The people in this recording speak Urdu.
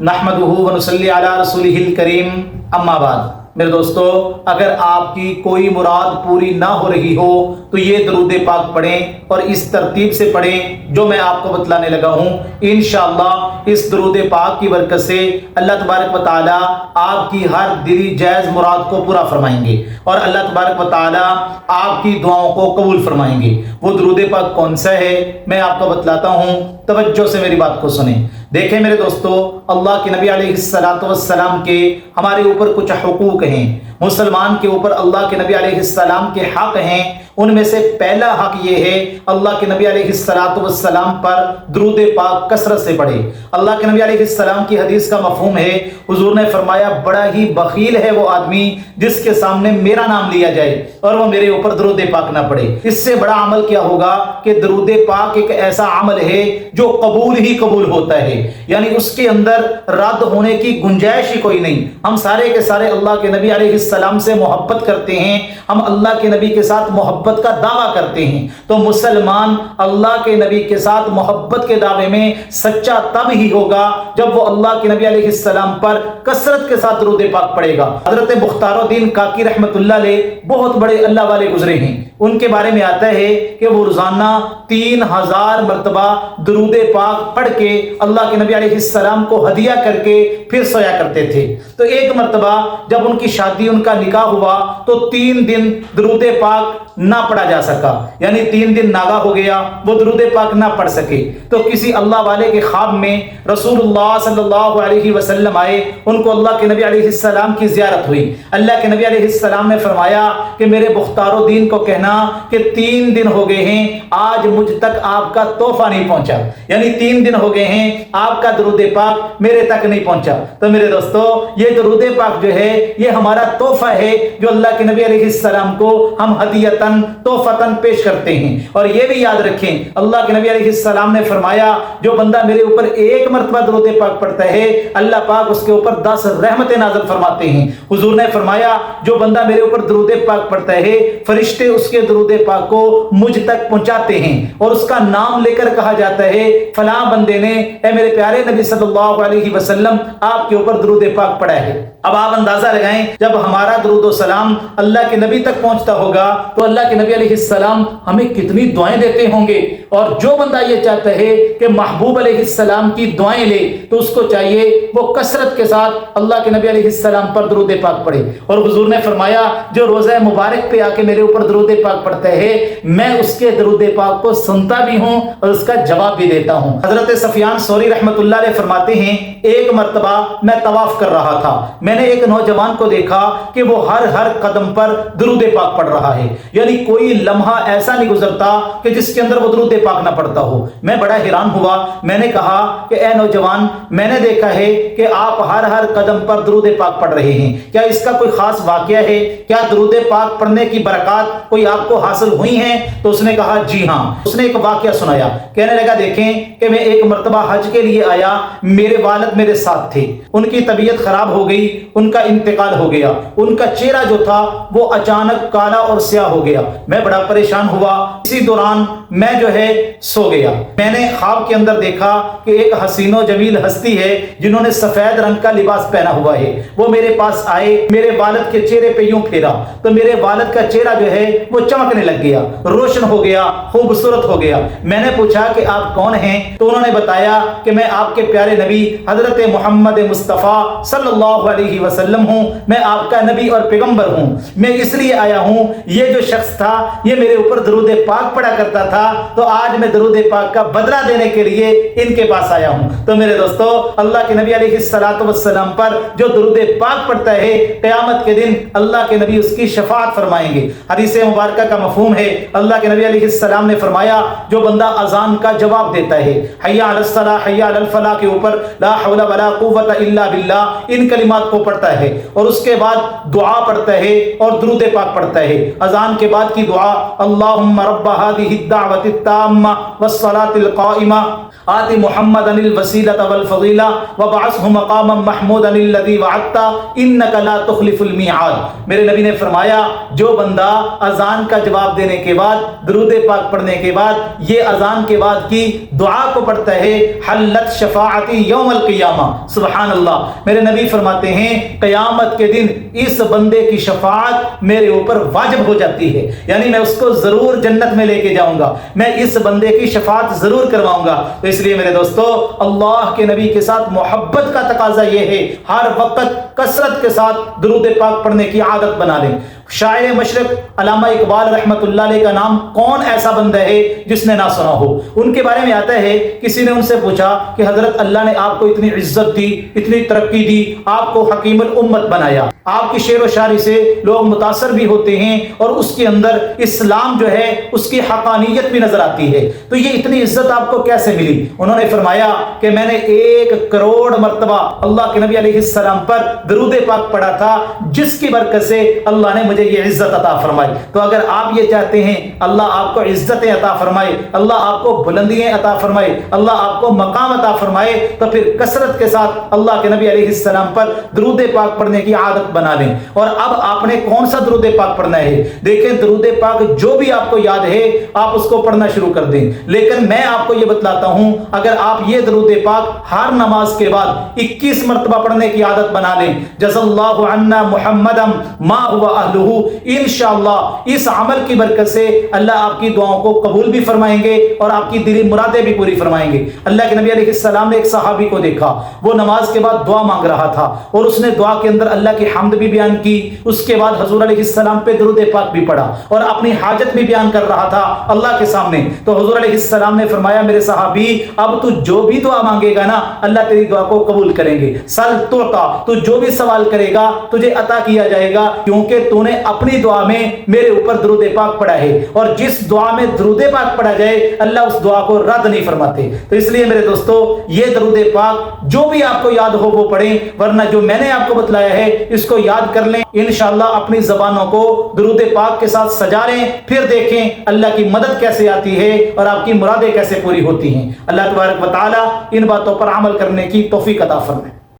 نحمدہ ونصلی علی رسولہ الکریم، اما بعد۔ میرے دوستو، اگر آپ کی کوئی مراد پوری نہ ہو رہی ہو تو یہ درود پاک پڑھیں اور اس ترتیب سے پڑھیں جو میں آپ کو بتلانے لگا ہوں۔ انشاءاللہ اس درود پاک کی برکت سے اللہ تبارک و تعالی آپ کی ہر دلی جائز مراد کو پورا فرمائیں گے اور اللہ تبارک و تعالی آپ کی دعاؤں کو قبول فرمائیں گے۔ وہ درود پاک کون سا ہے میں آپ کو بتلاتا ہوں، توجہ سے میری بات کو سنیں۔ دیکھیں میرے دوستو، اللہ کے نبی علیہ السلام کے ہمارے اوپر کچھ حقوق ہیں، مسلمان کے اوپر اللہ کے نبی علیہ السلام کے حق ہیں۔ ان میں سے پہلا حق یہ ہے اللہ کے نبی علیہ السلام پر درود پاک کثرت سے پڑھے۔ اللہ کے نبی علیہ السلام کی حدیث کا مفہوم ہے، حضور نے فرمایا بڑا ہی بخیل ہے وہ آدمی جس کے سامنے میرا نام لیا جائے اور وہ میرے اوپر درود پاک نہ پڑھے۔ اس سے بڑا عمل کیا ہوگا کہ درود پاک ایک ایسا عمل ہے جو قبول ہی قبول ہوتا ہے، یعنی اس کے اندر رد ہونے کی گنجائش ہی کوئی نہیں۔ ہم سارے کے سارے اللہ کے نبی علیہ السلام سے محبت کرتے ہیں، ہم اللہ کے نبی کے ساتھ محبت کا دعویٰ کرتے ہیں، تو مسلمان اللہ کے نبی کے ساتھ محبت کے دعوے میں سچا تب ہی ہوگا جب وہ اللہ کے نبی علیہ السلام پر کثرت کے ساتھ درود پاک پڑھے گا۔ حضرت مختار الدین کاکی رحمت اللہ علیہ بہت بڑے اللہ والے گزرے ہیں، ان کے بارے میں آتا ہے کہ وہ روزانہ 3000 مرتبہ درود پاک پڑھ کے اللہ کے نبی علیہ السلام کو ہدیہ کر کے پھر سویا کرتے تھے۔ تو ایک مرتبہ جب ان کی شادی، ان کا نکاح ہوا تو 3 دن درود پاک نہ پڑھا جا سکا، یعنی 3 دن ناگا ہو گیا، وہ درود پاک نہ پڑھ سکے۔ تو کسی اللہ والے کے خواب میں رسول اللہ صلی اللہ علیہ وسلم آئے، ان کو اللہ کے نبی علیہ السلام کی زیارت ہوئی۔ اللہ کے نبی علیہ السلام نے فرمایا کہ میرے مختار الدین کو کہنا کہ 3 دن ہو گئے ہیں آج مجھ تک آپ کا تحفہ نہیں پہنچا، یعنی 3 دن ہو گئے ہیں آپ کا درود پاک میرے تک نہیں پہنچا۔ تو میرے دوستو، یہ درود پاک جو ہے یہ ہمارا تحفہ ہے جو اللہ کے نبی علیہ السلام کو ہم ہدیتاً تحفتاً پیش کرتے ہیں۔ اور یہ بھی یاد رکھیں، اللہ کے نبی علیہ السلام نے فرمایا جو بندہ میرے اوپر 1 مرتبہ درود پاک پڑھتا ہے اللہ پاک اس کے اوپر 10 رحمتیں نازل فرماتے ہیں۔ حضور نے فرمایا جو بندہ میرے اوپر درود پاک پڑھتا ہے فرشتے اس کے درود پاک کو مجھ تک پہنچاتے ہیں اور اس کا نام لے کر کہا جاتا ہے فلاں بندے نے اے میرے پیارے نبی صلی اللہ علیہ وسلم آپ کے اوپر درود پاک پڑھا ہے۔ اب آپ اندازہ لگائیں جب ہمارا درود و سلام اللہ کے نبی تک پہنچتا ہوگا تو اللہ کے نبی علیہ السلام ہمیں کتنی دعائیں دیتے ہوں گے۔ اور جو بندہ یہ چاہتا ہے کہ محبوب علیہ السلام کی دعائیں لے تو اس کو چاہیے وہ کثرت کے ساتھ اللہ کے نبی علیہ السلام پر درود پاک پڑھے۔ اور حضور نے فرمایا جو روزہ مبارک پہ آ کے میرے اوپر درود پاک پڑھتا ہے میں اس کے درود پاک کو سنتا بھی ہوں اور اس کا جواب بھی دیتا ہوں۔ حضرت سفیان ثوری رحمت اللہ علیہ فرماتے ہیں ایک مرتبہ میں طواف کر رہا تھا، میں نے ایک نوجوان کو دیکھا کہ وہ ہر قدم پر درود پاک پڑھ رہا ہے، یعنی کوئی لمحہ ایسا نہیں گزرتا کہ جس کے اندر وہ درود پاک نہ پڑھتا ہو۔ میں بڑا حیران ہوا، میں نے کہا کہ اے نوجوان میں نے دیکھا ہے کہ آپ ہر قدم پر درود پاک پڑھ رہے ہیں، کیا اس کا کوئی خاص واقعہ ہے؟ کیا درود پاک پڑھنے کی برکات کوئی آپ کو حاصل ہوئی ہیں؟ تو اس نے کہا جی ہاں۔ اس نے ایک واقعہ سنایا، کہنے لگا دیکھیں کہ میں ایک مرتبہ حج کے لیے آیا، میرے والد میرے ساتھ تھے، ان کی طبیعت خراب ہو گئی، ان کا انتقال ہو گیا، ان کا چہرہ جو تھا وہ اچانک کالا اور سیاہ ہو گیا، میں بڑا پریشان ہوا۔ اسی دوران میں جو ہے سو گیا، میں نے خواب کے اندر دیکھا کہ ایک حسین و جمیل ہستی ہے جنہوں نے سفید رنگ کا لباس پہنا ہوا ہے، وہ میرے پاس آئے، میرے والد کے چہرے پہ یوں پھیرا تو میرے والد کا چہرہ جو ہے وہ چمکنے لگ گیا، روشن ہو گیا، خوبصورت ہو گیا۔ میں نے پوچھا کہ آپ کون ہیں؟ تو انہوں نے بتایا کہ میں آپ کے پیارے نبی حضرت محمد مصطفیٰ صلی اللہ علیہ وسلم ہوں، میں آپ کا نبی اور پیغمبر ہوں، میں اس لیے آیا ہوں یہ جو شخص تھا یہ میرے اوپر درود پاک پڑھا کرتا تھا تو آج میں درود پاک کا بدلہ دینے کے لیے ان کے پاس آیا ہوں۔ تو میرے دوستو، اللہ کے نبی علیہ السلام پر جو درود پاک پڑھتا ہے قیامت کے دن اللہ کے نبی اس کی شفاعت فرمائیں گے۔ حدیث مبارکہ کا مفہوم ہے، اللہ کے نبی علیہ السلام نے فرمایا جو بندہ اذان کا جواب دیتا ہے حی علی الصلاۃ حی علی الفلاح کے اوپر لا حول ولا قوت الا باللہ ان کلمات کو پڑھتا ہے اور اس کے بعد دعا پڑھتا ہے اور درود پاک پڑھتا ہے۔ اذان کے بعد کی دعا اللہم رب هذه الدعوة الدعوة التامة والصلاة القائمة آت محمدا الوسيلة والفضيلة وابعثه مقاما محمودا الذي وعدته إنك لا تخلف الميعاد۔ میرے نبی نے فرمایا جو بندہ اذان کا جواب دینے کے بعد درود پاک پڑھنے کے بعد یہ اذان کے بعد کی دعا کو پڑھتا ہے حلت شفاعتی یوم القیامہ، سبحان اللہ، میرے نبی فرماتے ہیں قیامت کے دن اس بندے کی شفاعت میرے اوپر واجب ہو جاتی ہے، یعنی میں اس کو ضرور جنت میں لے کے جاؤں گا، میں اس بندے کی شفاعت ضرور کرواؤں گا۔ تو اس لیے میرے دوستو اللہ کے نبی کے ساتھ محبت کا تقاضا یہ ہے ہر وقت کثرت کے ساتھ درود پاک پڑھنے کی عادت بنا لیں۔ شاعر مشرق علامہ اقبال رحمۃ اللہ علیہ کا نام کون ایسا بندہ ہے جس نے نہ سنا ہو؟ ان کے بارے میں آتا ہے کسی نے ان سے پوچھا کہ حضرت اللہ نے آپ کو اتنی عزت دی، اتنی ترقی دی، آپ کو حکیم الامت بنایا، آپ کی شعر و شاعری سے لوگ متاثر بھی ہوتے ہیں اور اس کے اندر اسلام جو ہے اس کی حقانیت بھی نظر آتی ہے، تو یہ اتنی عزت آپ کو کیسے ملی؟ انہوں نے فرمایا کہ میں نے 1 کروڑ مرتبہ اللہ کے نبی علیہ السلام پر درود پاک پڑھا تھا، جس کی برکت سے اللہ نے مجھے یہ عزت عطا فرمائی۔ تو اگر آپ یہ چاہتے ہیں اللہ آپ کو عزتیں عطا فرمائے، اللہ آپ کو بلندیاں عطا فرمائے، اللہ آپ کو مقام عطا فرمائے، تو پھر کثرت کے ساتھ اللہ کے نبی علیہ السلام پر درود پاک پڑھنے کی عادت بنا لیں۔ اور اب آپ نے کون سا درود پاک پڑھنا ہے؟ دیکھیں درود پاک جو بھی آپ کو یاد ہے آپ اس کو پڑھنا شروع کر دیں، لیکن میں آپ کو یہ بتلاتا ہوں اگر آپ یہ درود پاک ہر نماز کے بعد 21 مرتبہ پڑھنے کی عادت بنا لیں، جزا اللہ عنا محمدا ما هو اہلہ، انشاءاللہ اس عمل کی برکت سے اللہ آپ کی دعاؤں کو قبول بھی فرمائیں گے اور آپ کی دلی مرادیں بھی پوری فرمائیں گے۔ اللہ کے نبی علیہ السلام نے ایک صحابی کو دیکھا، وہ نماز کے بعد دعا مانگ رہا تھا اور اس نے دعا کے اندر اللہ کی حمد بھی بیان کی، اس کے بعد حضور علیہ السلام پہ درود پاک بھی پڑھا اور اپنی حاجت بھی بیان کر رہا تھا اللہ کے سامنے۔ تو حضور علیہ السلام نے فرمایا میرے صحابی اب تو جو بھی دعا مانگے گا نا اللہ تیری دعا کو قبول کریں گے، سل تعطا، تو جو بھی سوال کرے گا تجھے عطا کیا جائے گا، کیونکہ تو نے اپنی دعا میں میرے اوپر درود پاک پڑھا ہے، اور جس دعا میں درود پاک پڑھا جائے اللہ اس دعا کو رد نہیں فرماتے۔ تو اس لیے میرے دوستو یہ درود پاک جو بھی آپ کو یاد ہو وہ پڑھیں، ورنہ جو میں نے آپ کو بتلایا ہے اس کو یاد کر لیں، انشاءاللہ اپنی زبانوں کو درود پاک کے ساتھ سجا لیں، پھر دیکھیں اللہ کی مدد کیسے آتی ہے اور آپ کی مرادیں کیسے پوری ہوتی ہیں۔ اللہ تبارک و تعالی ان باتوں پر عمل کرنے کی توفیق عطا فرمائے۔